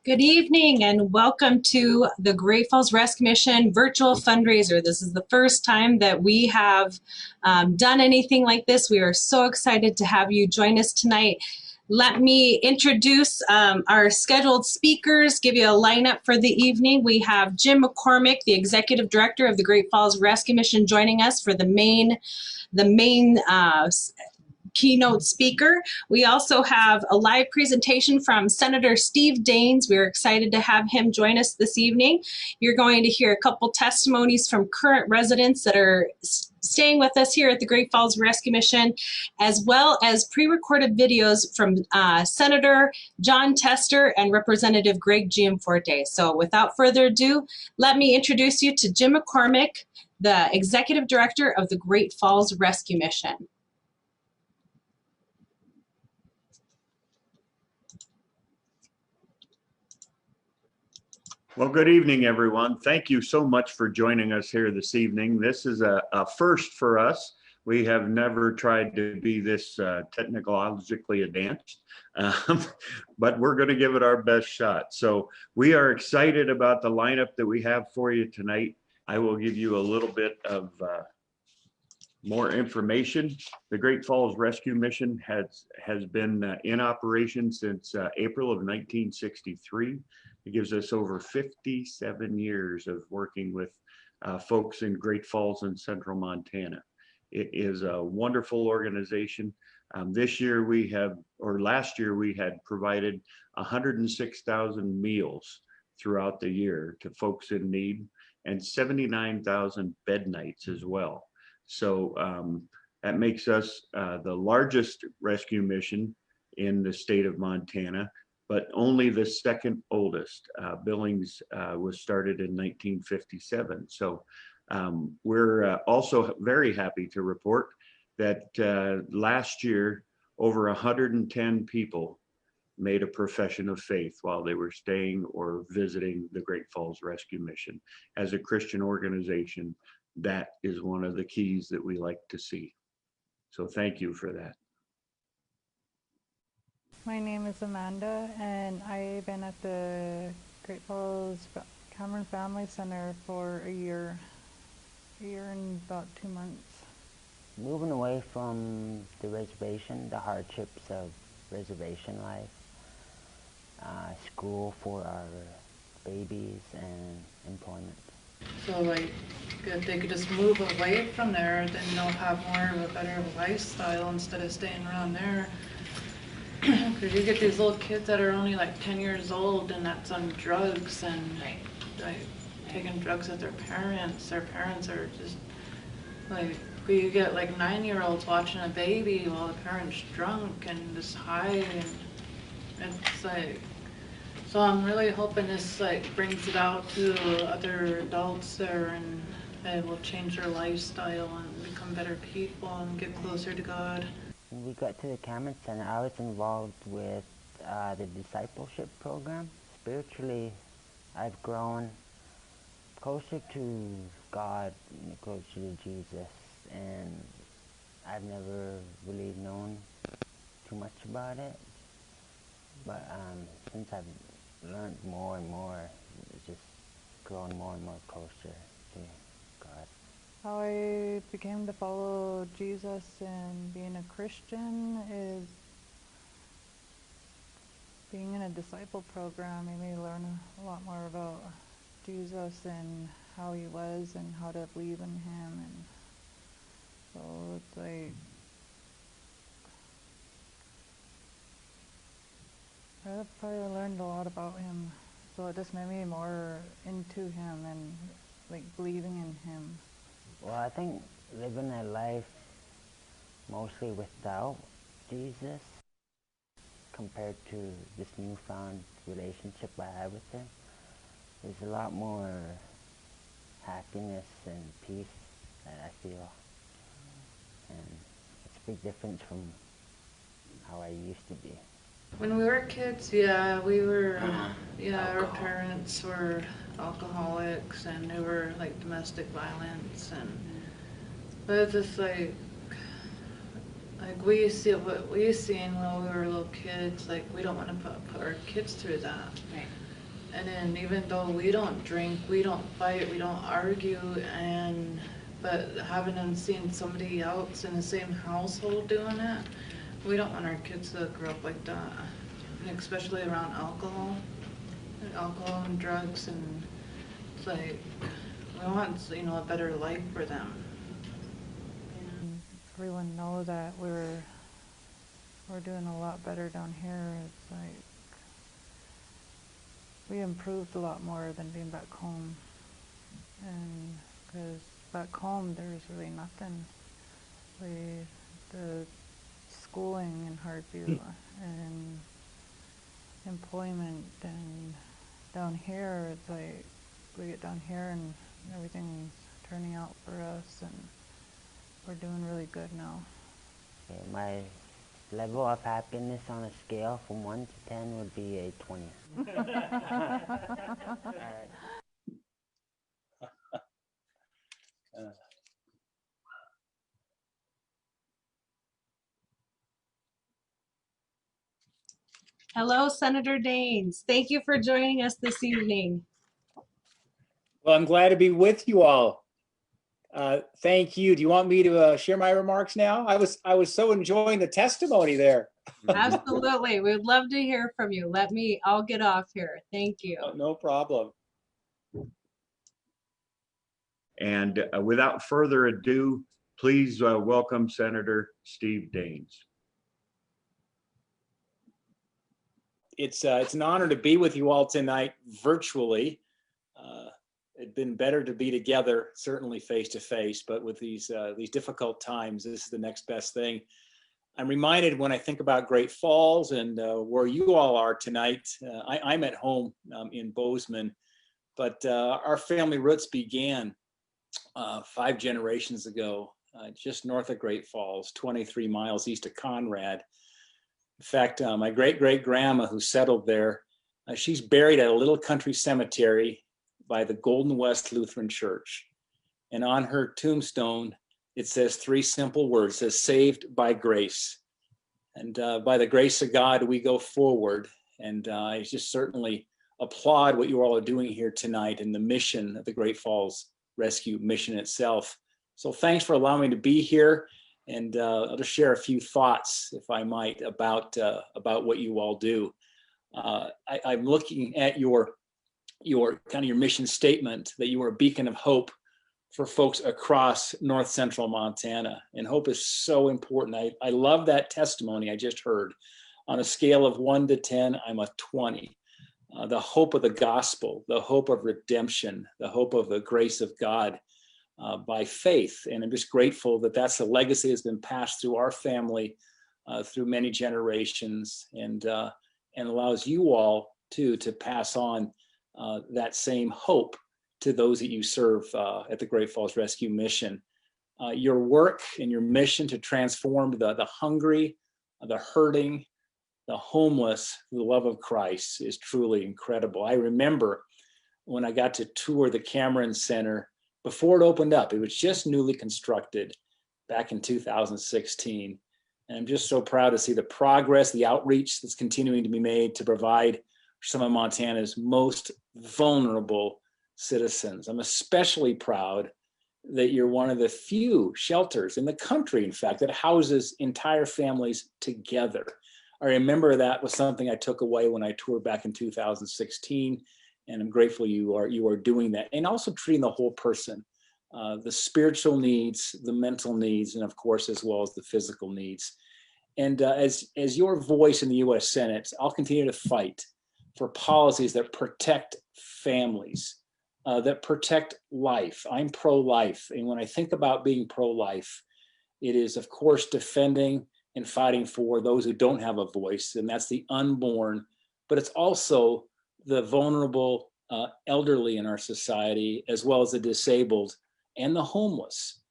Good evening and welcome to the Great Falls Rescue Mission Virtual Fundraiser. This is the first time that we have done anything like this. We are so excited to have you join us tonight. Let me introduce our scheduled speakers, give you a lineup for the evening. We have Jim McCormick, the Executive Director of the Great Falls Rescue Mission, joining us for the main keynote speaker. We also have a live presentation from Senator Steve Daines. We're excited to have him join us this evening. You're going to hear a couple testimonies from current residents that are staying with us here at the Great Falls Rescue Mission, as well as pre-recorded videos from Senator John Tester and Representative Greg Gianforte. So without further ado, let me introduce you to Jim McCormick, the Executive Director of the Great Falls Rescue Mission. Well, good evening, everyone. Thank you so much for joining us here this evening. This is a first for us. We have never tried to be this technologically advanced, but we're going to give it our best shot. So we are excited about the lineup that we have for you tonight. I will give you a little bit of more information. The Great Falls Rescue Mission has been in operation since April of 1963. It gives us over 57 years of working with folks in Great Falls and Central Montana. It is a wonderful organization. Last year we had provided 106,000 meals throughout the year to folks in need and 79,000 bed nights as well. So that makes us the largest rescue mission in the state of Montana, but only the second oldest. Billings was started in 1957. So we're also very happy to report that last year, over 110 people made a profession of faith while they were staying or visiting the Great Falls Rescue Mission. As a Christian organization, that is one of the keys that we like to see. So thank you for that. My name is Amanda, and I've been at the Great Falls Cameron Family Center for a year and about 2 months. Moving away from the reservation, the hardships of reservation life, school for our babies, and employment. So like, if they could just move away from there, then they'll have more of a better lifestyle instead of staying around there. Because you get these little kids that are only like 10 years old and that's on drugs and like taking drugs with their parents. Their parents are just like, you get like 9-year-olds watching a baby while the parent's drunk and just high, and it's like, so I'm really hoping this like brings it out to other adults there, and they will change their lifestyle and become better people and get closer to God. When we got to the Cameron Center, I was involved with the discipleship program. Spiritually, I've grown closer to God, closer to Jesus, and I've never really known too much about it. But since I've learned more and more, it's just grown more and more closer to God. How I became to follow Jesus and being a Christian is being in a disciple program made me learn a lot more about Jesus and how he was and how to believe in him, and so it's like I probably learned a lot about him, so it just made me more into him and like believing in him. Well, I think living a life mostly without Jesus compared to this newfound relationship I have with him, there's a lot more happiness and peace that I feel, and it's a big difference from how I used to be. When we were kids, yeah, we were, our parents were alcoholics and they were like domestic violence, but it's just like we see what we seen when we were little kids, like we don't want to put our kids through that. Right. And then even though we don't drink, we don't fight, we don't argue, but having them seeing somebody else in the same household doing it, we don't want our kids to grow up like that. And especially around alcohol and drugs, and it's like, we want, you know, a better life for them. Everyone know that we're doing a lot better down here. It's like we improved a lot more than being back home, and because back home there's really nothing. The schooling in Hardview and employment, and down here it's like we get down here and everything's turning out for us, and we're doing really good now. Okay, my level of happiness on a scale from 1 to 10 would be a 20. Hello, Senator Daines. Thank you for joining us this evening. Well, I'm glad to be with you all. Thank you. Do you want me to share my remarks now? I was so enjoying the testimony there. Absolutely. We'd love to hear from you. I'll get off here. Thank you. No problem. And without further ado, please welcome Senator Steve Daines. It's an honor to be with you all tonight virtually. It'd been better to be together, certainly face to face, but with these difficult times, this is the next best thing. I'm reminded when I think about Great Falls and where you all are tonight. I'm at home in Bozeman, but our family roots began 5 generations ago, just north of Great Falls, 23 miles east of Conrad. In fact, my great-great-grandma who settled there, she's buried at a little country cemetery by the Golden West Lutheran Church. And on her tombstone, it says 3 simple words. It says, "Saved by grace." And by the grace of God, we go forward. And I just certainly applaud what you all are doing here tonight and the mission of the Great Falls Rescue mission itself. So thanks for allowing me to be here. And I'll just share a few thoughts, if I might, about what you all do. I'm looking at your mission statement that you are a beacon of hope for folks across north central Montana. And hope is so important. I love that testimony I just heard. On a scale of 1 to 10, I'm a 20. The hope of the gospel, the hope of redemption, the hope of the grace of God by faith. And I'm just grateful that that's a legacy that's been passed through our family through many generations, and allows you all to pass on that same hope to those that you serve at the Great Falls Rescue Mission. Your work and your mission to transform the hungry, the hurting, the homeless, the love of Christ is truly incredible. I remember when I got to tour the Cameron Center before it opened up. It was just newly constructed back in 2016. And I'm just so proud to see the progress, the outreach that's continuing to be made to provide some of Montana's most vulnerable citizens. I'm especially proud that you're one of the few shelters in the country, in fact, that houses entire families together. I remember that was something I took away when I toured back in 2016, and I'm grateful you are doing that, and also treating the whole person, the spiritual needs, the mental needs, and of course, as well as the physical needs. And as your voice in the U.S. Senate, I'll continue to fight for policies that protect families, that protect life. I'm pro-life, and when I think about being pro-life, it is, of course, defending and fighting for those who don't have a voice, and that's the unborn, but it's also the vulnerable elderly in our society, as well as the disabled and the homeless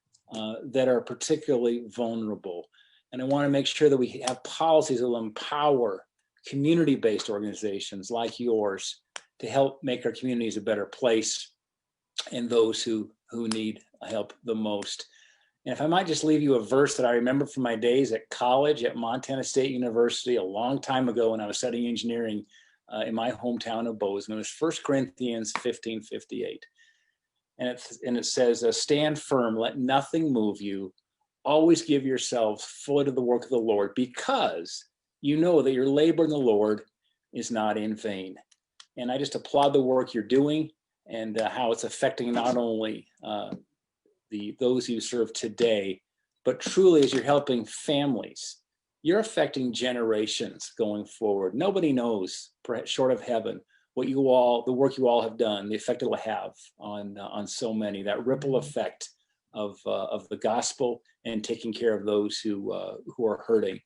that are particularly vulnerable. And I want to make sure that we have policies that will empower community-based organizations like yours to help make our communities a better place and those who need help the most. And if I might just leave you a verse that I remember from my days at college at Montana State University a long time ago when I was studying engineering, in my hometown of Bozeman. It's 1 Corinthians 15:58. And it says, stand firm, let nothing move you. Always give yourselves fully to the work of the Lord, because you know that your labor in the Lord is not in vain. And I just applaud the work you're doing and how it's affecting not only those you serve today, but truly as you're helping families, you're affecting generations going forward. Nobody knows, short of heaven, the work you all have done, the effect it'll have on so many, that ripple effect of the gospel and taking care of those who are hurting.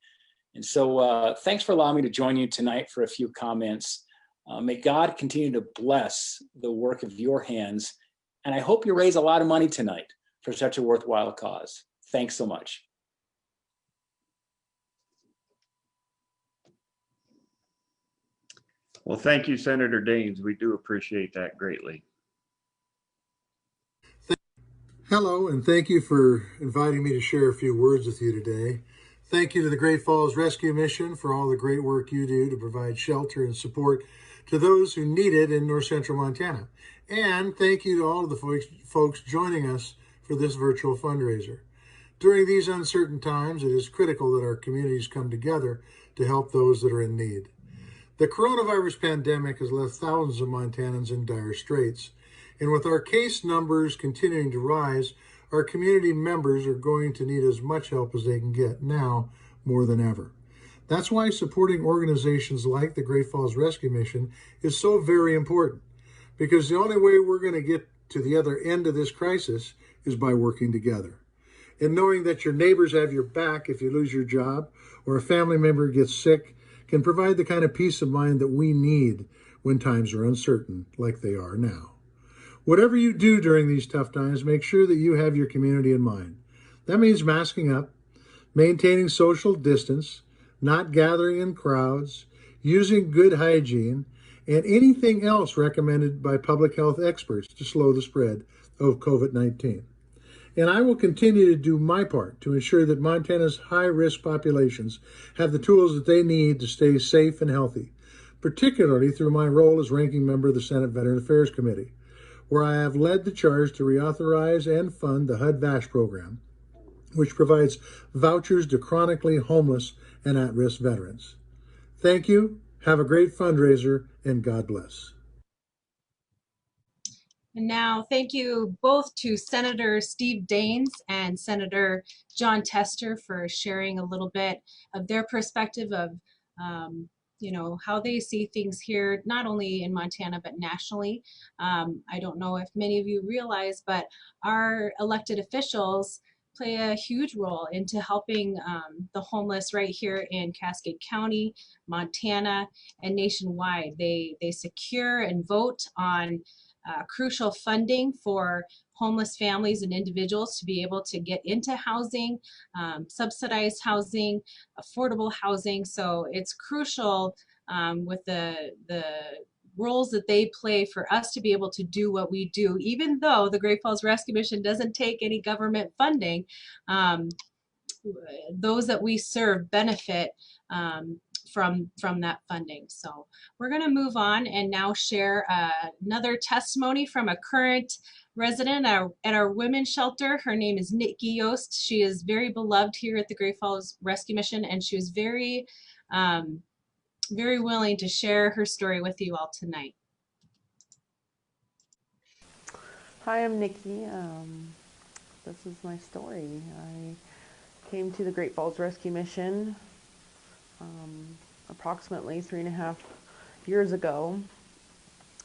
And so thanks for allowing me to join you tonight for a few comments. May God continue to bless the work of your hands. And I hope you raise a lot of money tonight for such a worthwhile cause. Thanks so much. Well, thank you, Senator Daines. We do appreciate that greatly. Hello, and thank you for inviting me to share a few words with you today. Thank you to the Great Falls Rescue Mission for all the great work you do to provide shelter and support to those who need it in north central Montana. And thank you to all of the folks joining us for this virtual fundraiser. During these uncertain times, it is critical that our communities come together to help those that are in need. The coronavirus pandemic has left thousands of Montanans in dire straits. And with our case numbers continuing to rise, our community members are going to need as much help as they can get now more than ever. That's why supporting organizations like the Great Falls Rescue Mission is so very important, because the only way we're going to get to the other end of this crisis is by working together. And knowing that your neighbors have your back if you lose your job or a family member gets sick can provide the kind of peace of mind that we need when times are uncertain like they are now. Whatever you do during these tough times, make sure that you have your community in mind. That means masking up, maintaining social distance, not gathering in crowds, using good hygiene, and anything else recommended by public health experts to slow the spread of COVID-19. And I will continue to do my part to ensure that Montana's high-risk populations have the tools that they need to stay safe and healthy, particularly through my role as ranking member of the Senate Veterans Affairs Committee, where I have led the charge to reauthorize and fund the HUD-VASH program, which provides vouchers to chronically homeless and at-risk veterans. Thank you, have a great fundraiser, and God bless. And now, thank you both to Senator Steve Daines and Senator John Tester for sharing a little bit of their perspective of, how they see things here, not only in Montana, but nationally. I don't know if many of you realize, but our elected officials play a huge role into helping the homeless right here in Cascade County, Montana, and nationwide. They secure and vote on crucial funding for homeless families and individuals to be able to get into housing, subsidized housing, affordable housing. So it's crucial with the roles that they play for us to be able to do what we do, even though the Great Falls Rescue Mission doesn't take any government funding. Those that we serve benefit from that funding. So we're going to move on and now share another testimony from a current resident at our women's shelter. Her name is Nikki Yost. She is very beloved here at the Great Falls Rescue Mission, and she was very willing to share her story with you all tonight. Hi, I'm Nikki. This is my story. I came to the Great Falls Rescue Mission approximately 3.5 years ago.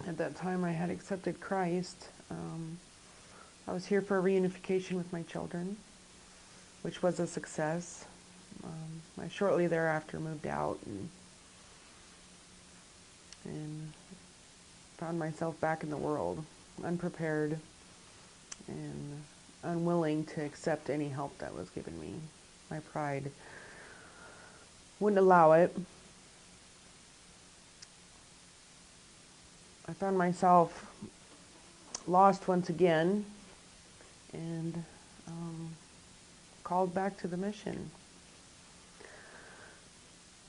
At that time, I had accepted Christ. I was here for a reunification with my children, which was a success. I shortly thereafter moved out and found myself back in the world, unprepared and unwilling to accept any help that was given me. My pride wouldn't allow it. I found myself lost once again and called back to the mission.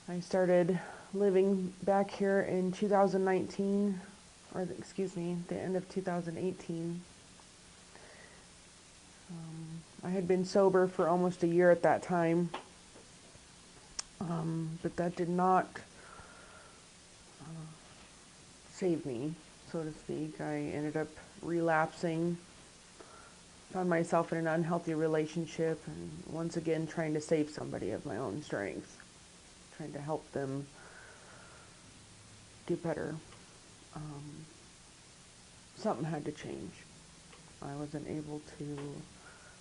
I started living back here in 2019, or excuse me, the end of 2018. I had been sober for almost a year at that time, but that did not save me, so to speak. I ended up relapsing, found myself in an unhealthy relationship, and once again trying to save somebody of my own strength, trying to help them do better. Something had to change. I wasn't able to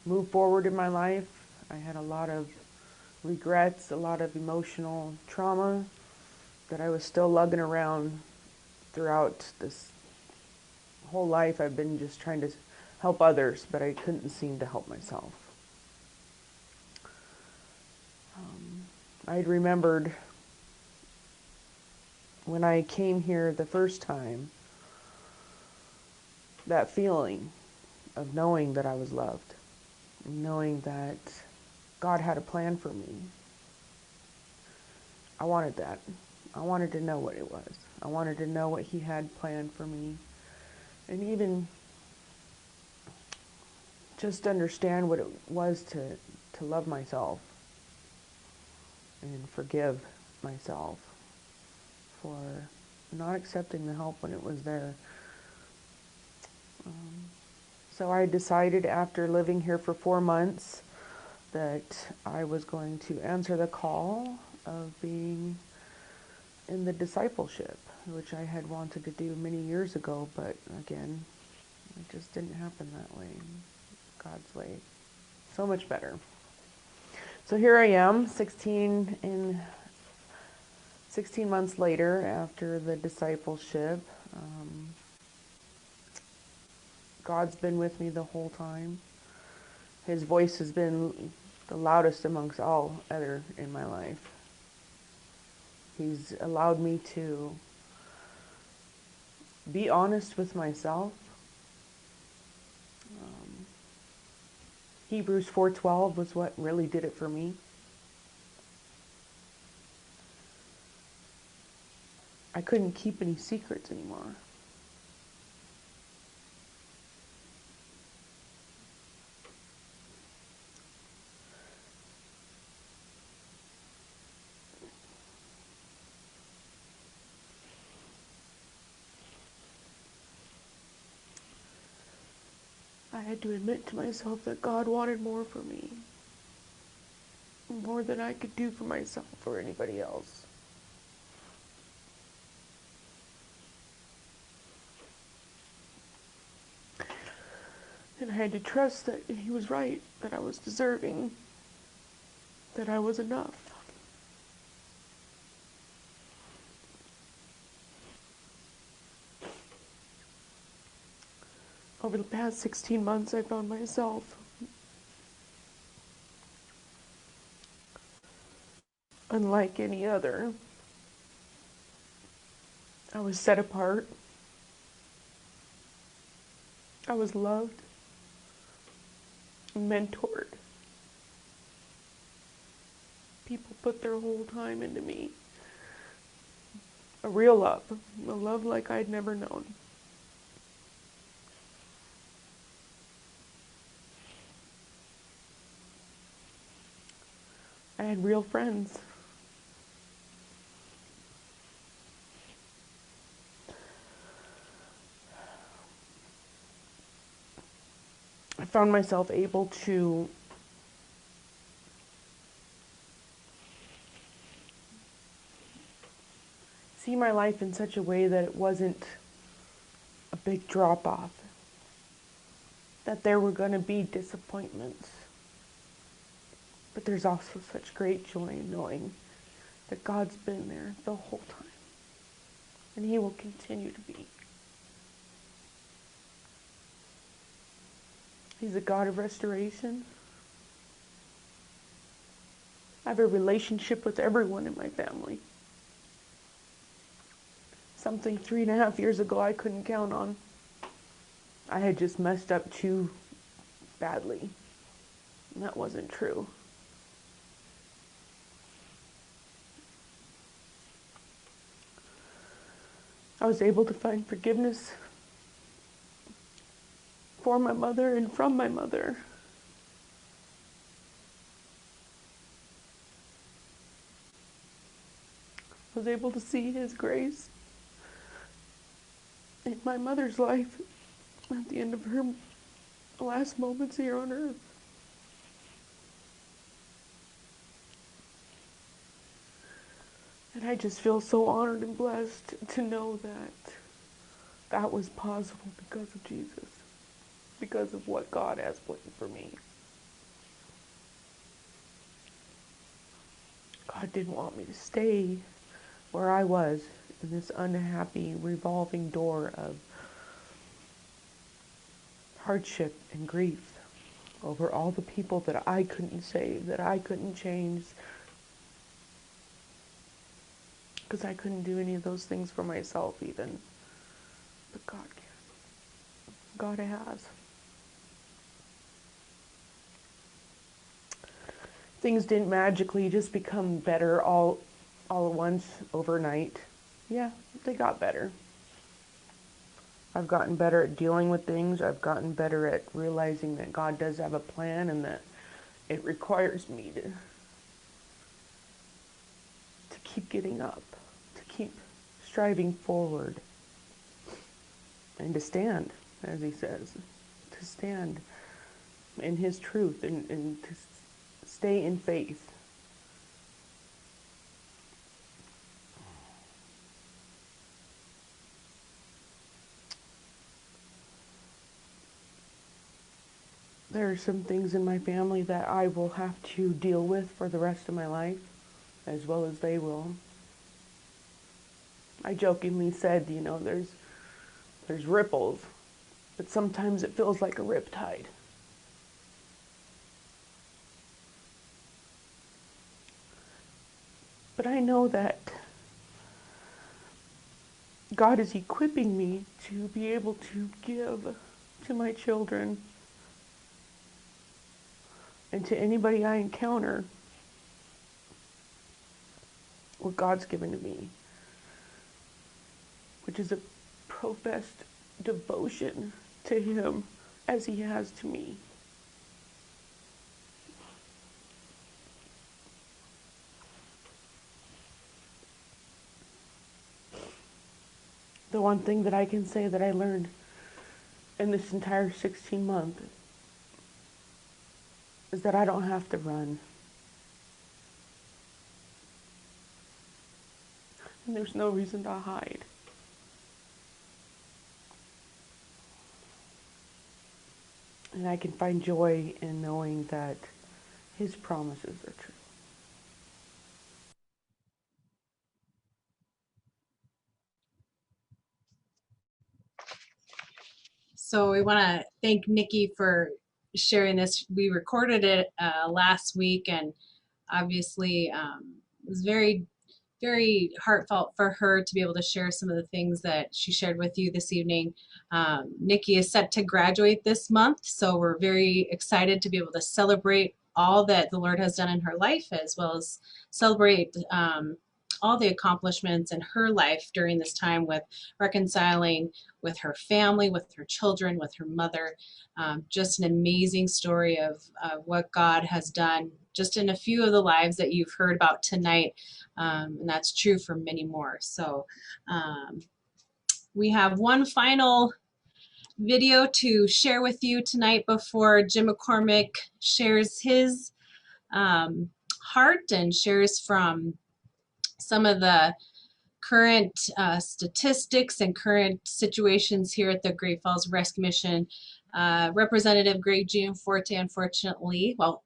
move forward in my life. I had a lot of regrets, a lot of emotional trauma that I was still lugging around throughout this whole life. I've been just trying to help others, but I couldn't seem to help myself. I'd remembered when I came here the first time, that feeling of knowing that I was loved, knowing that God had a plan for me. I wanted that. I wanted to know what it was. I wanted to know what He had planned for me. And even just understand what it was to love myself and forgive myself for not accepting the help when it was there. So I decided after living here for 4 months that I was going to answer the call of being in the discipleship, which I had wanted to do many years ago, but again, it just didn't happen that way. God's way. So much better. So here I am, 16 months later after the discipleship. God's been with me the whole time. His voice has been the loudest amongst all other in my life. He's allowed me to be honest with myself. Hebrews 4:12 was what really did it for me. I couldn't keep any secrets anymore. I had to admit to myself that God wanted more for me. More than I could do for myself or anybody else. And I had to trust that He was right, that I was deserving, that I was enough. Over the past 16 months, I found myself unlike any other. I was set apart. I was loved, mentored. People put their whole time into me. A real love, a love like I'd never known. I had real friends. I found myself able to see my life in such a way that it wasn't a big drop off, that there were going to be disappointments, but there's also such great joy in knowing that God's been there the whole time, and He will continue to be. He's a God of restoration. I have a relationship with everyone in my family. Something 3.5 years ago I couldn't count on. I had just messed up too badly. And that wasn't true. I was able to find forgiveness for my mother and from my mother. I was able to see His grace in my mother's life at the end of her last moments here on earth. And I just feel so honored and blessed to know that that was possible because of Jesus, because of what God has planned for me. God didn't want me to stay where I was in this unhappy revolving door of hardship and grief over all the people that I couldn't save, that I couldn't change, because I couldn't do any of those things for myself even. But God can. God has. Things didn't magically just become better all at once overnight. Yeah, they got better. I've gotten better at dealing with things. I've gotten better at realizing that God does have a plan and that it requires me to keep getting up, to keep striving forward, and to stand, as He says, to stand in His truth and to stay in faith. There are some things in my family that I will have to deal with for the rest of my life, as well as they will. I jokingly said, there's ripples, but sometimes it feels like a riptide. But I know that God is equipping me to be able to give to my children and to anybody I encounter what God's given to me, which is a professed devotion to Him as He has to me. The one thing that I can say that I learned in this entire 16 months is that I don't have to run. And there's no reason to hide. And I can find joy in knowing that His promises are true. So we want to thank Nikki for sharing this. We recorded it last week, and obviously it was very, very heartfelt for her to be able to share some of the things that she shared with you this evening. Nikki is set to graduate this month, so we're very excited to be able to celebrate all that the Lord has done in her life, as well as celebrate all the accomplishments in her life during this time with reconciling with her family, with her children, with her mother. Just an amazing story of what God has done just in a few of the lives that you've heard about tonight. And that's true for many more. So we have one final video to share with you tonight before Jim McCormick shares his heart and shares from some of the current statistics and current situations here at the Great Falls Rescue Mission. Representative Greg Gianforte,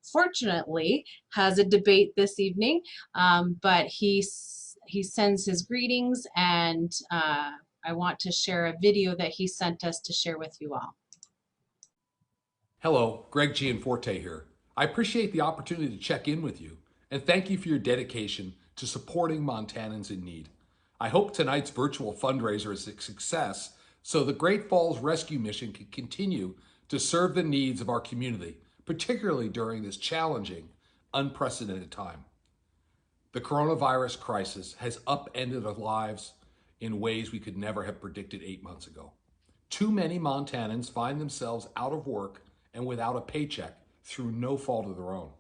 fortunately, has a debate this evening, but he sends his greetings, and I want to share a video that he sent us to share with you all. Hello, Greg Gianforte here. I appreciate the opportunity to check in with you, and thank you for your dedication to supporting Montanans in need. I hope tonight's virtual fundraiser is a success so the Great Falls Rescue Mission can continue to serve the needs of our community, particularly during this challenging, unprecedented time. The coronavirus crisis has upended our lives in ways we could never have predicted 8 months ago. Too many Montanans find themselves out of work and without a paycheck through no fault of their own.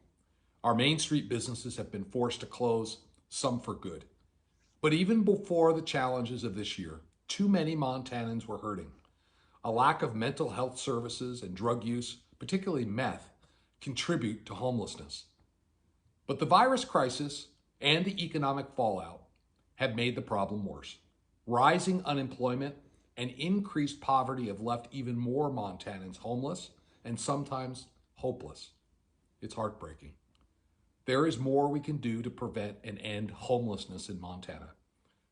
Our Main Street businesses have been forced to close, some for good. But even before the challenges of this year, too many Montanans were hurting. A lack of mental health services and drug use, particularly meth, contribute to homelessness. But the virus crisis and the economic fallout have made the problem worse. Rising unemployment and increased poverty have left even more Montanans homeless and sometimes hopeless. It's heartbreaking. There is more we can do to prevent and end homelessness in Montana.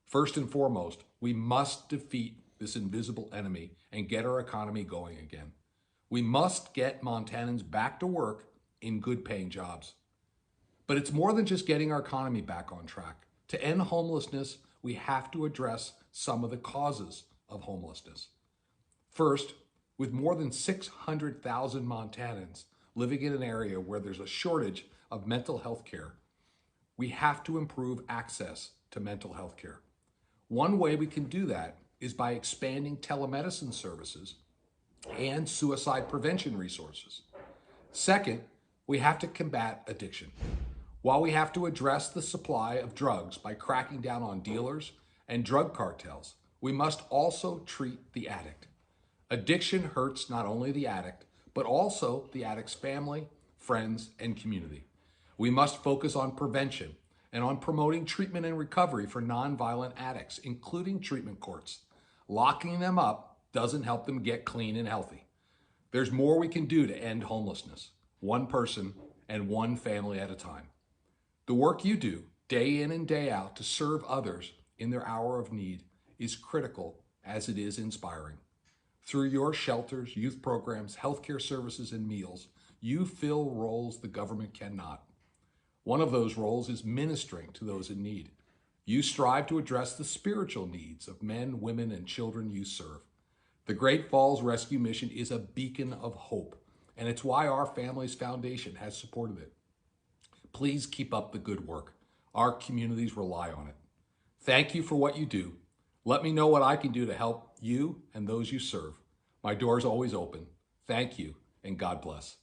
First and foremost, we must defeat this invisible enemy and get our economy going again. We must get Montanans back to work in good paying jobs. But it's more than just getting our economy back on track. To end homelessness, we have to address some of the causes of homelessness. First, with more than 600,000 Montanans living in an area where there's a shortage of mental health care, we have to improve access to mental health care. One way we can do that is by expanding telemedicine services and suicide prevention resources. Second, we have to combat addiction. While we have to address the supply of drugs by cracking down on dealers and drug cartels, we must also treat the addict. Addiction hurts not only the addict, but also the addict's family, friends, and community. We must focus on prevention and on promoting treatment and recovery for nonviolent addicts, including treatment courts. Locking them up doesn't help them get clean and healthy. There's more we can do to end homelessness, one person and one family at a time. The work you do day in and day out to serve others in their hour of need is critical as it is inspiring. Through your shelters, youth programs, healthcare services, and meals, you fill roles the government cannot. One of those roles is ministering to those in need. You strive to address the spiritual needs of men, women, and children you serve. The Great Falls Rescue Mission is a beacon of hope, and it's why our Families Foundation has supported it. Please keep up the good work. Our communities rely on it. Thank you for what you do. Let me know what I can do to help you and those you serve. My door is always open. Thank you, and God bless.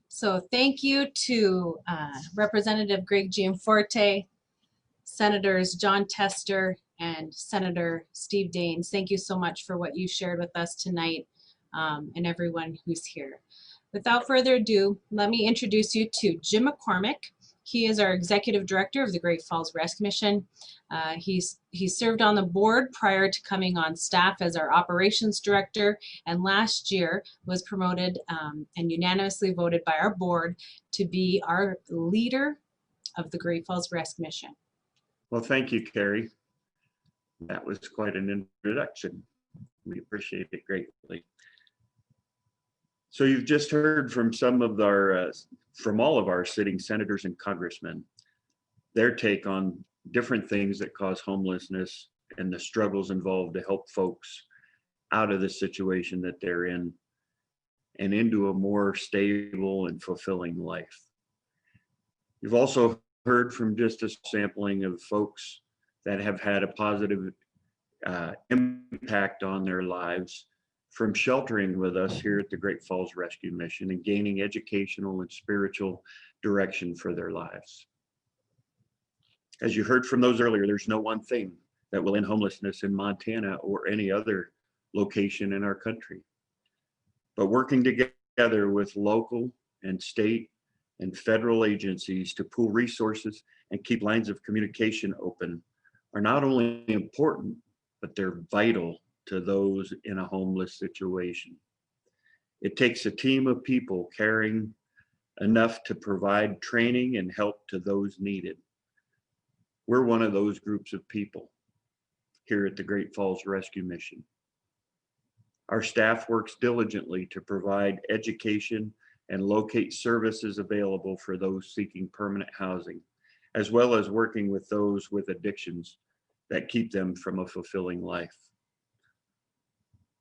So thank you to Representative Greg Gianforte, Senators John Tester and Senator Steve Daines. Thank you so much for what you shared with us tonight, and everyone who's here. Without further ado, let me introduce you to Jim McCormick. He is our Executive Director of the Great Falls Rescue Mission. He served on the board prior to coming on staff as our Operations Director, and last year was promoted and unanimously voted by our board to be our leader of the Great Falls Rescue Mission. Well, thank you, Carrie. That was quite an introduction. We appreciate it greatly. So you've just heard from some of our, from all of our sitting senators and congressmen, their take on different things that cause homelessness and the struggles involved to help folks out of the situation that they're in and into a more stable and fulfilling life. You've also heard from just a sampling of folks that have had a positive impact on their lives from sheltering with us here at the Great Falls Rescue Mission and gaining educational and spiritual direction for their lives. As you heard from those earlier, there's no one thing that will end homelessness in Montana or any other location in our country. But working together with local and state and federal agencies to pool resources and keep lines of communication open are not only important, but they're vital to those in a homeless situation. It takes a team of people caring enough to provide training and help to those needed. We're one of those groups of people here at the Great Falls Rescue Mission. Our staff works diligently to provide education and locate services available for those seeking permanent housing, as well as working with those with addictions that keep them from a fulfilling life.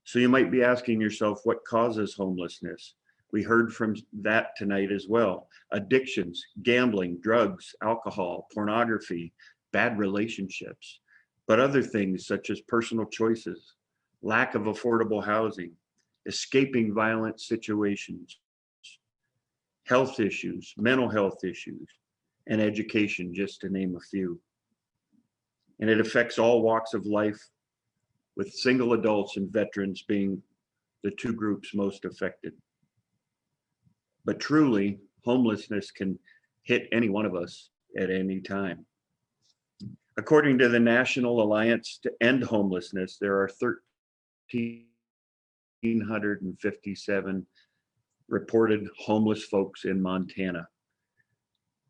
So you might be asking yourself, what causes homelessness? We heard from that tonight as well. Addictions, gambling, drugs, alcohol, pornography, bad relationships, but other things such as personal choices, lack of affordable housing, escaping violent situations, health issues, mental health issues, and education, just to name a few. And it affects all walks of life, with single adults and veterans being the two groups most affected. But truly, homelessness can hit any one of us at any time. According to the National Alliance to End Homelessness, there are 1,357 reported homeless folks in Montana.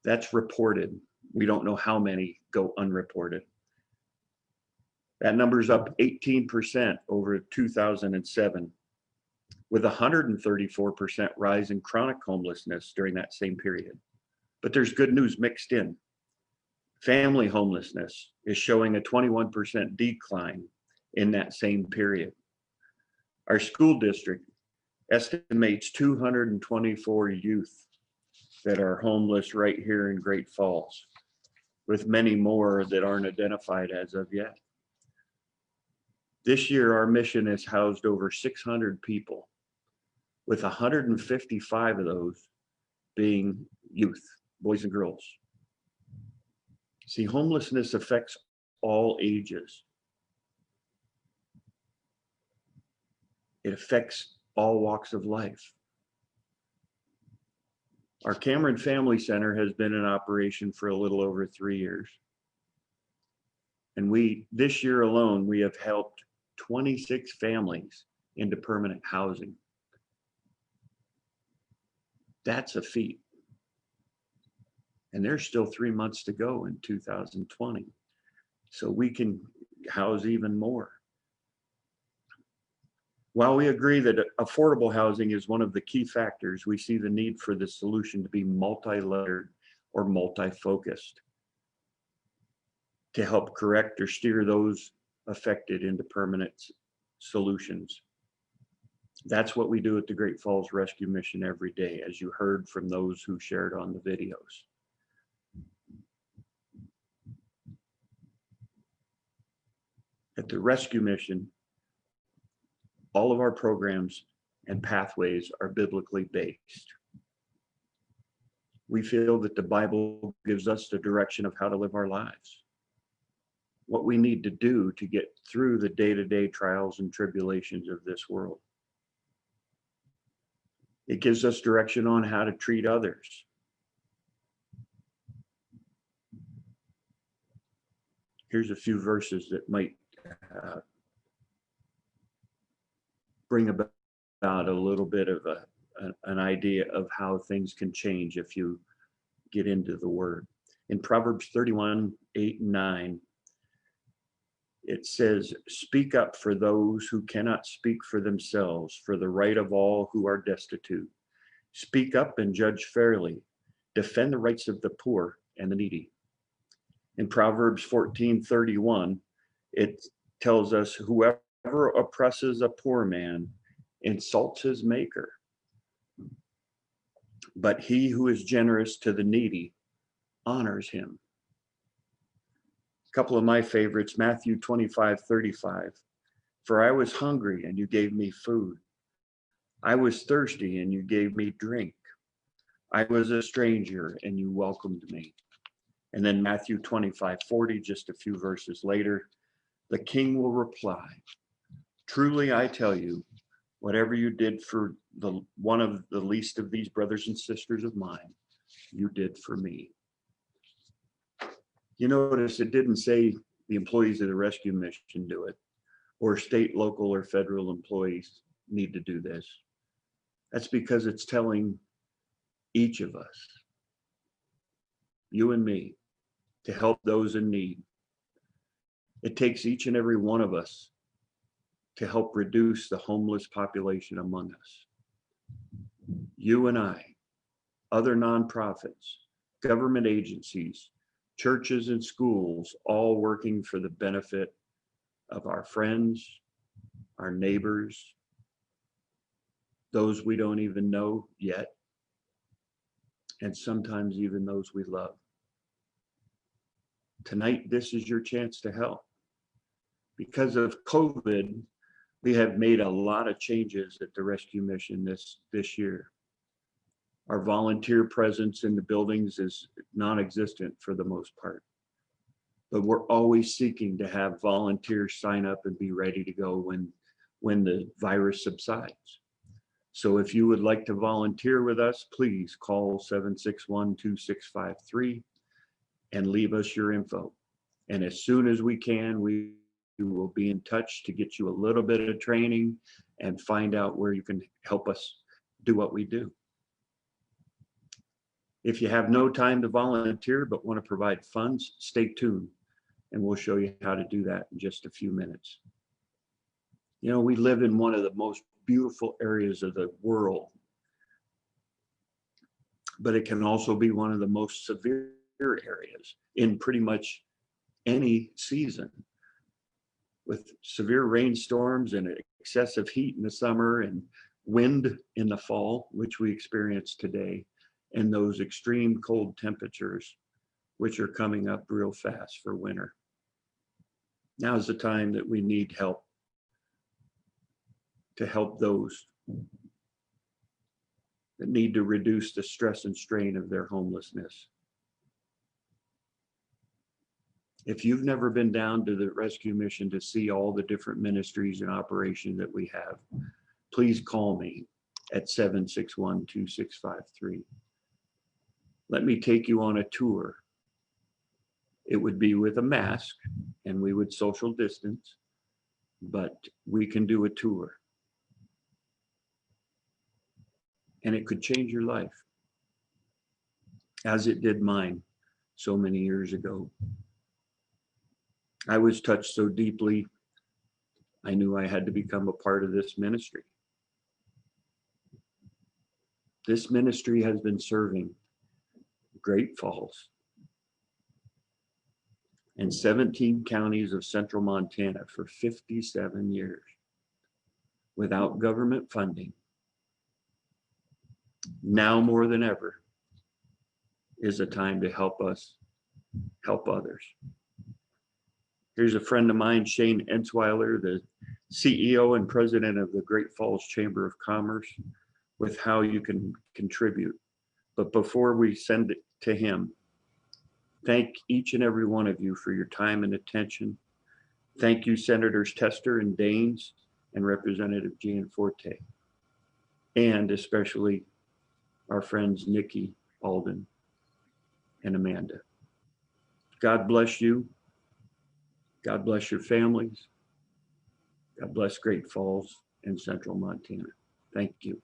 That's reported. We don't know how many go unreported. That number's up 18% over 2007, with a 134% rise in chronic homelessness during that same period. But there's good news mixed in. Family homelessness is showing a 21% decline in that same period. Our school district estimates 224 youth that are homeless right here in Great Falls, with many more that aren't identified as of yet. This year, our mission has housed over 600 people, with 155 of those being youth, boys and girls. See, homelessness affects all ages. It affects all walks of life. Our Cameron Family Center has been in operation for a little over 3 years. And this year alone, we have helped 26 families into permanent housing. That's a feat. And there's still 3 months to go in 2020. So we can house even more. While we agree that affordable housing is one of the key factors, we see the need for the solution to be multi-layered or multi-focused to help correct or steer those affected into permanent solutions. That's what we do at the Great Falls Rescue Mission every day, as you heard from those who shared on the videos. At the Rescue Mission, all of our programs and pathways are biblically based. We feel that the Bible gives us the direction of how to live our lives, what we need to do to get through the day-to-day trials and tribulations of this world. It gives us direction on how to treat others. Here's a few verses that might bring about a little bit of an idea of how things can change if you get into the word. In Proverbs 31:8-9, it says, "Speak up for those who cannot speak for themselves, for the right of all who are destitute. Speak up and judge fairly. Defend the rights of the poor and the needy." In Proverbs 14:31, it tells us, "Whoever oppresses a poor man insults his maker, but he who is generous to the needy honors him." A couple of my favorites, Matthew 25:35, "For I was hungry and you gave me food. I was thirsty and you gave me drink. I was a stranger and you welcomed me." And then Matthew 25:40, just a few verses later, "The king will reply, 'Truly I tell you, whatever you did for one of the least of these brothers and sisters of mine, you did for me." You notice it didn't say the employees of the rescue mission do it, or state, local, or federal employees need to do this. That's because it's telling each of us, you and me, to help those in need. It takes each and every one of us to help reduce the homeless population among us. You and I, other nonprofits, government agencies, churches and schools, all working for the benefit of our friends, our neighbors, those we don't even know yet, and sometimes even those we love. Tonight, this is your chance to help. Because of COVID, we have made a lot of changes at the rescue mission this year. Our volunteer presence in the buildings is non-existent for the most part, but we're always seeking to have volunteers sign up and be ready to go when the virus subsides. So if you would like to volunteer with us, please call 761-2653 and leave us your info. And as soon as we can, we will be in touch to get you a little bit of training and find out where you can help us do what we do. If you have no time to volunteer but want to provide funds, stay tuned and we'll show you how to do that in just a few minutes. You know, we live in one of the most beautiful areas of the world, but it can also be one of the most severe areas in pretty much any season, with severe rainstorms and excessive heat in the summer and wind in the fall, which we experience today, and those extreme cold temperatures, which are coming up real fast for winter. Now's the time that we need help, to help those that need to reduce the stress and strain of their homelessness. If you've never been down to the rescue mission to see all the different ministries and operations that we have, please call me at 761-2653. Let me take you on a tour. It would be with a mask and we would social distance, but we can do a tour. And it could change your life, as it did mine so many years ago. I was touched so deeply, I knew I had to become a part of this ministry. This ministry has been serving Great Falls and 17 counties of central Montana for 57 years without government funding. Now more than ever is a time to help us help others. Here's a friend of mine, Shane Ensweiler, the CEO and president of the Great Falls Chamber of Commerce, with how you can contribute. But before we send it to him, thank each and every one of you for your time and attention. Thank you, Senators Tester and Daines and Representative Gianforte, and especially our friends Nikki, Alden, and Amanda. God bless you. God bless your families. God bless Great Falls and Central Montana. Thank you.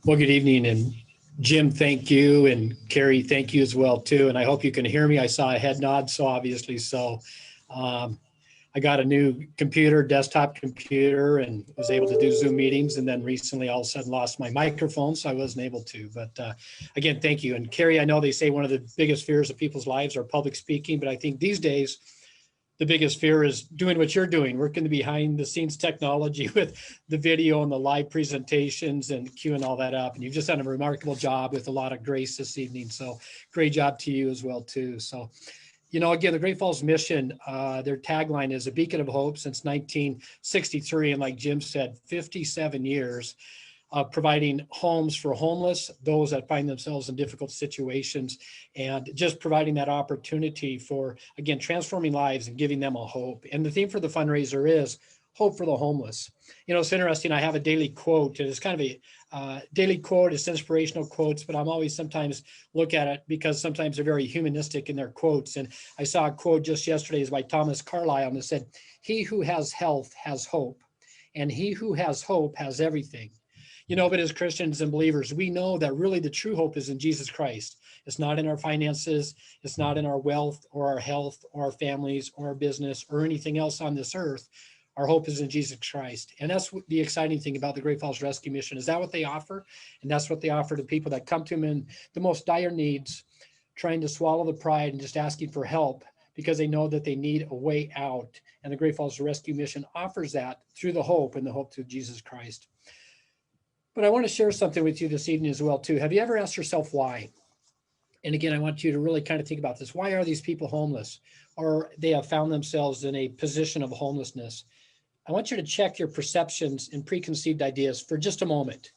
Well, good evening, and Jim, thank you, and Carrie, thank you as well too. And I hope you can hear me. I saw a head nod, so obviously so. I got a new computer, desktop computer, and was able to do Zoom meetings. And then recently all of a sudden lost my microphone, so I wasn't able to. But again, thank you. And Carrie, I know they say one of the biggest fears of people's lives are public speaking, but I think these days, the biggest fear is doing what you're doing, working the behind the scenes technology with the video and the live presentations and queuing all that up. And you've just done a remarkable job with a lot of grace this evening. So great job to you as well too. So, you know, again, the Great Falls Mission, their tagline is a beacon of hope since 1963. And like Jim said, 57 years of providing homes for homeless, those that find themselves in difficult situations, and just providing that opportunity for, again, transforming lives and giving them a hope. And the theme for the fundraiser is hope for the homeless. You know, it's interesting. I have a daily quote, and it's kind of a daily quote. It's inspirational quotes, but I'm always sometimes look at it because sometimes they're very humanistic in their quotes. And I saw a quote just yesterday is by Thomas Carlyle, and it said, "He who has health has hope, and he who has hope has everything." You know, but as Christians and believers, we know that really the true hope is in Jesus Christ. It's not in our finances. It's not in our wealth or our health or our families or our business or anything else on this earth. Our hope is in Jesus Christ. And that's the exciting thing about the Great Falls Rescue Mission. Is that what they offer? And that's what they offer to people that come to them in the most dire needs, trying to swallow the pride and just asking for help, because they know that they need a way out. And the Great Falls Rescue Mission offers that through the hope and the hope through Jesus Christ. But I want to share something with you this evening as well, too. Have you ever asked yourself why? And again, I want you to really kind of think about this. Why are these people homeless? Or they have found themselves in a position of homelessness. I want you to check your perceptions and preconceived ideas for just a moment.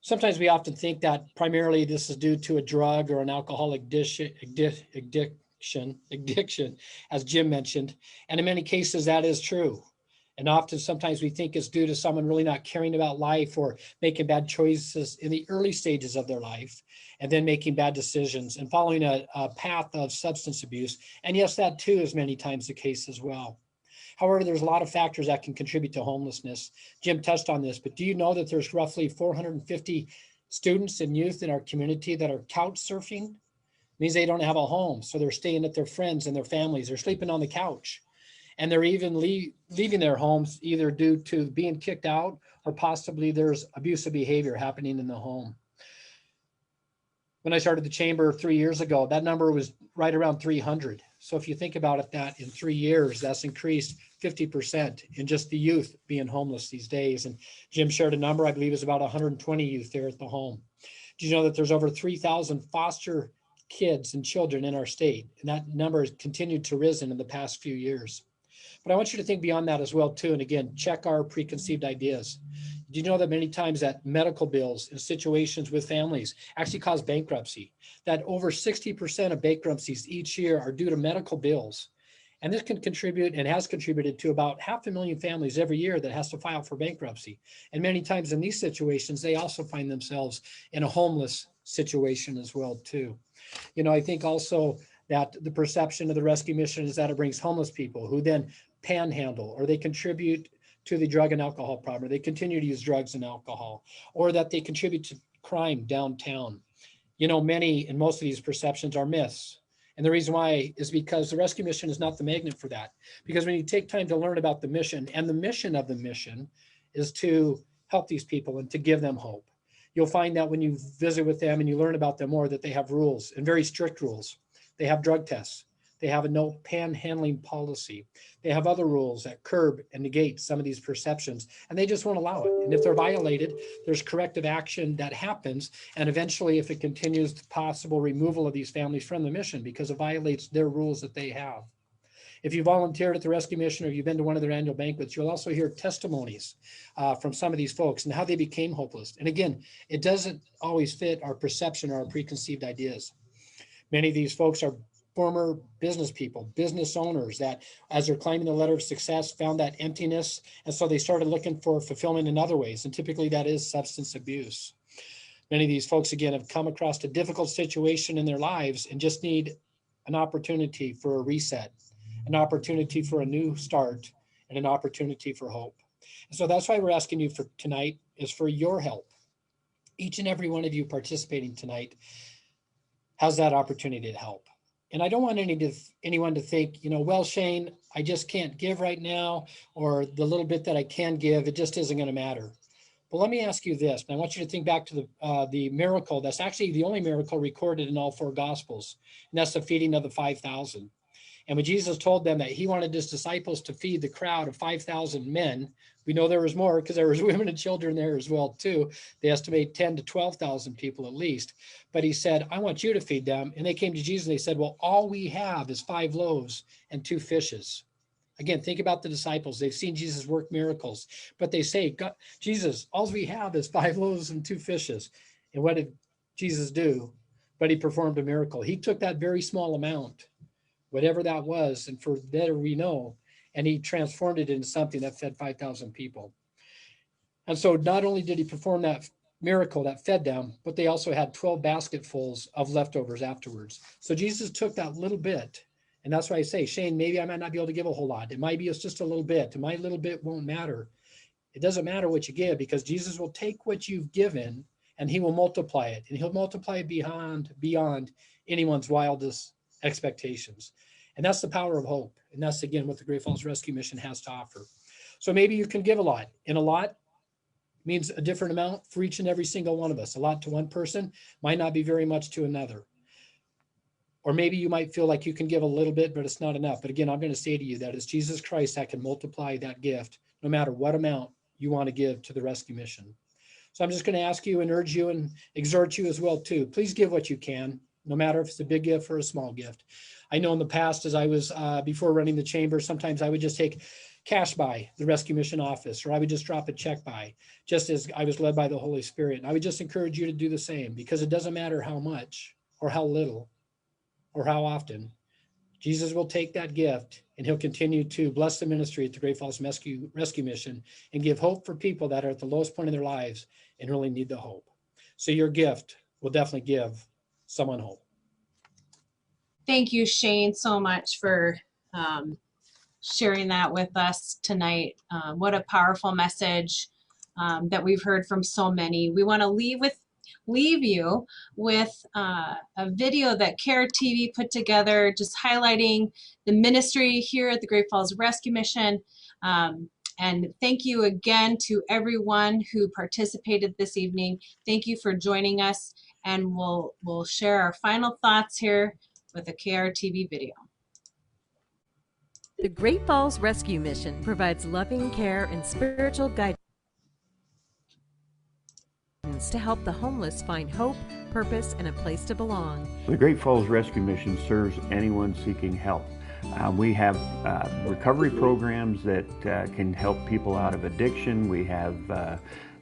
Sometimes we often think that primarily this is due to a drug or an alcoholic addiction, as Jim mentioned. And in many cases, that is true. And often, sometimes we think it's due to someone really not caring about life or making bad choices in the early stages of their life, and then making bad decisions and following a path of substance abuse. And yes, that too is many times the case as well. However, there's a lot of factors that can contribute to homelessness. Jim touched on this, but do you know that there's roughly 450 students and youth in our community that are couch surfing? It means they don't have a home, so they're staying at their friends and their families. They're sleeping on the couch. And they're even leaving their homes either due to being kicked out or possibly there's abusive behavior happening in the home. When I started the chamber 3 years ago, that number was right around 300. So if you think about it, that in 3 years, that's increased 50% in just the youth being homeless these days. And Jim shared a number, I believe is about 120 youth there at the home. Do you know that there's over 3,000 foster kids and children in our state? And that number has continued to risen in the past few years. But I want you to think beyond that as well, too. And again, check our preconceived ideas. Do you know that many times that medical bills and situations with families actually cause bankruptcy? That over 60% of bankruptcies each year are due to medical bills. And this can contribute and has contributed to about 500,000 families every year that has to file for bankruptcy. And many times in these situations, they also find themselves in a homeless situation as well, too. You know, I think also that the perception of the rescue mission is that it brings homeless people who then panhandle, or they contribute to the drug and alcohol problem, or they continue to use drugs and alcohol, or that they contribute to crime downtown. You know, many and most of these perceptions are myths. And the reason why is because the rescue mission is not the magnet for that. Because when you take time to learn about the mission, and the mission of the mission is to help these people and to give them hope. You'll find that when you visit with them and you learn about them more, that they have rules, and very strict rules. They have drug tests. They have a no panhandling policy. They have other rules that curb and negate some of these perceptions, and they just won't allow it. And if they're violated, there's corrective action that happens. And eventually, if it continues, the possible removal of these families from the mission because it violates their rules that they have. If you volunteered at the rescue mission or you've been to one of their annual banquets, you'll also hear testimonies from some of these folks and how they became hopeless. And again, it doesn't always fit our perception or our preconceived ideas. Many of these folks are former business people, business owners that, as they're climbing the ladder of success, found that emptiness. And so they started looking for fulfillment in other ways. And typically that is substance abuse. Many of these folks, again, have come across a difficult situation in their lives and just need an opportunity for a reset, an opportunity for a new start, and an opportunity for hope. And so that's why we're asking you for tonight is for your help. Each and every one of you participating tonight has that opportunity to help. And I don't want anyone to think, you know, well, Shane, I just can't give right now, or the little bit that I can give, it just isn't going to matter. But let me ask you this, and I want you to think back to the miracle that's actually the only miracle recorded in all four Gospels, and that's the feeding of the 5,000. And when Jesus told them that he wanted his disciples to feed the crowd of 5,000 men, we know there was more because there was women and children there as well too. They estimate 10 to 12,000 people at least. But he said, I want you to feed them. And they came to Jesus and they said, well, all we have is 5 loaves and 2 fishes. Again, think about the disciples. They've seen Jesus work miracles, but they say, God, Jesus, all we have is 5 loaves and 2 fishes. And what did Jesus do? But he performed a miracle. He took that very small amount, whatever that was, and for better we know, and he transformed it into something that fed 5,000 people. And so not only did he perform that miracle that fed them, but they also had 12 basketfuls of leftovers afterwards. So Jesus took that little bit, and that's why I say, Shane, maybe I might not be able to give a whole lot. It might be just a little bit. My little bit won't matter. It doesn't matter what you give, because Jesus will take what you've given and he will multiply it, and he'll multiply it beyond anyone's wildest expectations. And that's the power of hope. And that's, again, what the Great Falls Rescue Mission has to offer. So maybe you can give a lot, and a lot means a different amount for each and every single one of us. A lot to one person might not be very much to another. Or maybe you might feel like you can give a little bit, but it's not enough. But again, I'm going to say to you that it's Jesus Christ that can multiply that gift, no matter what amount you want to give to the rescue mission. So I'm just going to ask you and urge you and exhort you as well too. Please give what you can, no matter if it's a big gift or a small gift. I know in the past, as I was before running the chamber, sometimes I would just take cash by the rescue mission office, or I would just drop a check by, just as I was led by the Holy Spirit. And I would just encourage you to do the same, because it doesn't matter how much or how little or how often. Jesus will take that gift and he'll continue to bless the ministry at the Great Falls Rescue Mission and give hope for people that are at the lowest point in their lives and really need the hope. So your gift will definitely give someone hope. Thank you, Shane, so much for sharing that with us tonight. What a powerful message that we've heard from so many. We want to leave you with a video that CARE TV put together, just highlighting the ministry here at the Great Falls Rescue Mission. And thank you again to everyone who participated this evening. Thank you for joining us, and we'll share our final thoughts here with a CARE TV video. The Great Falls Rescue Mission provides loving care and spiritual guidance to help the homeless find hope, purpose, and a place to belong. The Great Falls Rescue Mission serves anyone seeking help. We have recovery programs that can help people out of addiction. We have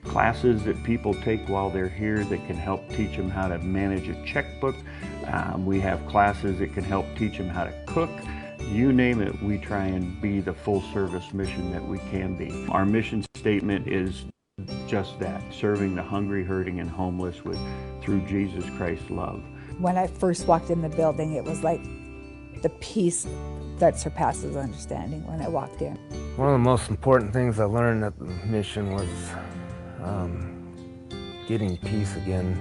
classes that people take while they're here that can help teach them how to manage a checkbook. We have classes that can help teach them how to cook. You name it, we try and be the full service mission that we can be. Our mission statement is just that, serving the hungry, hurting, and homeless through Jesus Christ's love. When I first walked in the building, it was like the peace that surpasses understanding when I walked in. One of the most important things I learned at the mission was getting peace again,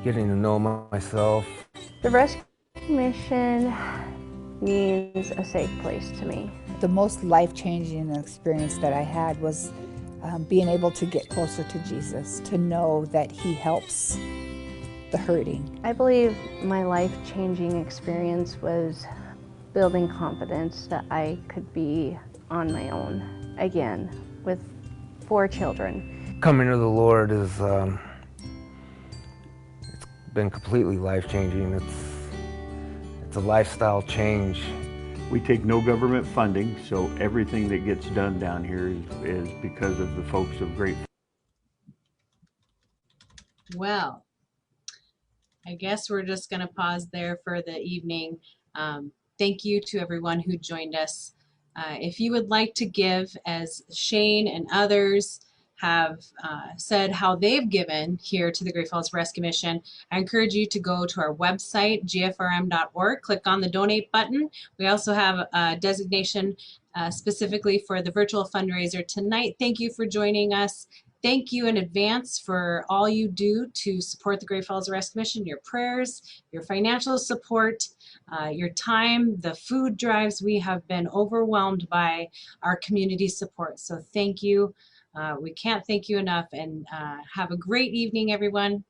getting to know myself. The rescue mission means a safe place to me. The most life-changing experience that I had was being able to get closer to Jesus, to know that he helps the hurting. I believe my life-changing experience was building confidence that I could be on my own again with 4 children. Coming to the Lord is it's been completely life-changing. It's a lifestyle change. We take no government funding, so everything that gets done down here is because of the folks of Great Falls. Well, I guess we're just going to pause there for the evening. Thank you to everyone who joined us. If you would like to give, as Shane and others have said how they've given here to the Great Falls Rescue Mission, I encourage you to go to our website, gfrm.org, click on the donate button. We also have a designation specifically for the virtual fundraiser tonight. Thank you for joining us. Thank you in advance for all you do to support the Great Falls Rescue Mission, your prayers, your financial support, your time, the food drives. We have been overwhelmed by our community support. So thank you. We can't thank you enough, and have a great evening, everyone.